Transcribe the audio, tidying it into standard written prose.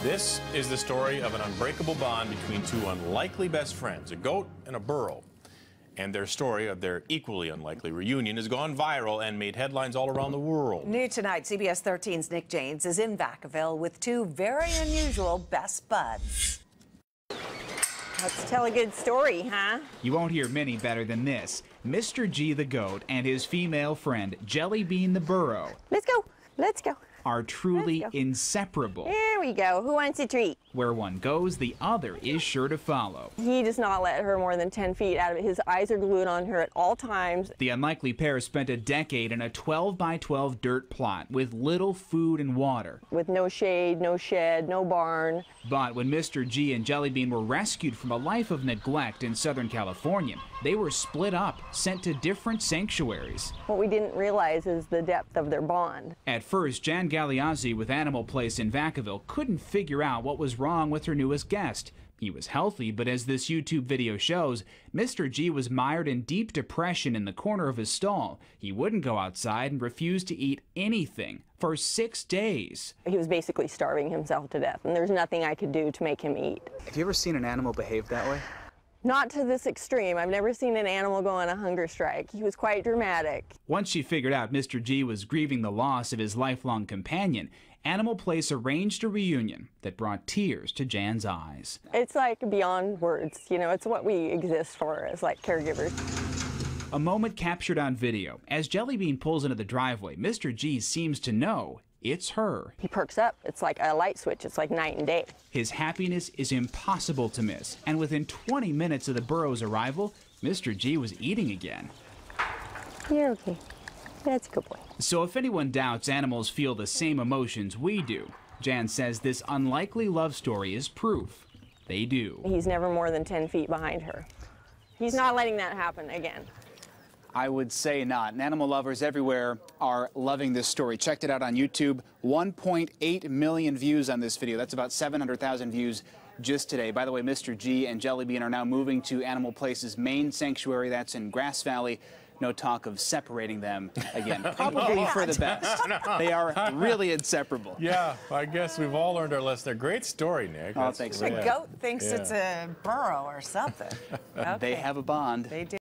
This is the story of an unbreakable bond between two unlikely best friends, a goat and a burro. And their story of their equally unlikely reunion has gone viral and made headlines all around the world. New tonight, CBS 13's Nick James is in Vacaville with two very unusual best buds. Let's tell a good story, huh? You won't hear many better than this. Mr. G the goat and his female friend, Jellybean the Burro, Let's go. Let's go. are truly Let's go. inseparable. There we go. Who wants a treat? Where one goes, the other is sure to follow. He does not let her more than 10 feet out of it. His eyes are glued on her at all times. The unlikely pair spent a decade in a 12 by 12 dirt plot with little food and water. With no shade, no shed, no barn. But when Mr. G and Jellybean were rescued from a life of neglect in Southern California, they were split up, sent to different sanctuaries. What we didn't realize is the depth of their bond. At first, Jan Galeazzi with Animal Place in Vacaville couldn't figure out what was wrong with her newest guest. He was healthy, but as this YouTube video shows, Mr. G was mired in deep depression in the corner of his stall. He wouldn't go outside and refused to eat anything for 6 days. He was basically starving himself to death, and there's nothing I could do to make him eat. Have you ever seen an animal behave that way? Not to this extreme. I've never seen an animal go on a hunger strike. He was quite dramatic. Once she figured out Mr. G was grieving the loss of his lifelong companion, Animal Place arranged a reunion that brought tears to Jan's eyes. It's like beyond words, you know, it's what we exist for as like caregivers. A moment captured on video. As Jellybean pulls into the driveway, Mr. G seems to know it's her. He perks up. It's like a light switch. It's like night and day. His happiness is impossible to miss, and within 20 minutes of the burro's arrival, Mr. G was eating again. You're okay. That's a good boy. So if anyone doubts animals feel the same emotions we do, Jan says this unlikely love story is proof they do. He's never more than 10 feet behind her. He's not letting that happen again. I would say not. And animal lovers everywhere are loving this story. Checked it out on YouTube. 1.8 million views on this video. That's about 700,000 views just today. By the way, Mr. G and Jellybean are now moving to Animal Place's main sanctuary. That's in Grass Valley. No talk of separating them again. Probably for the best. They are really inseparable. Yeah, I guess we've all learned our lesson. A great story, Nick. Oh, thanks. The goat thinks it's a burro or something. They have a bond. They do.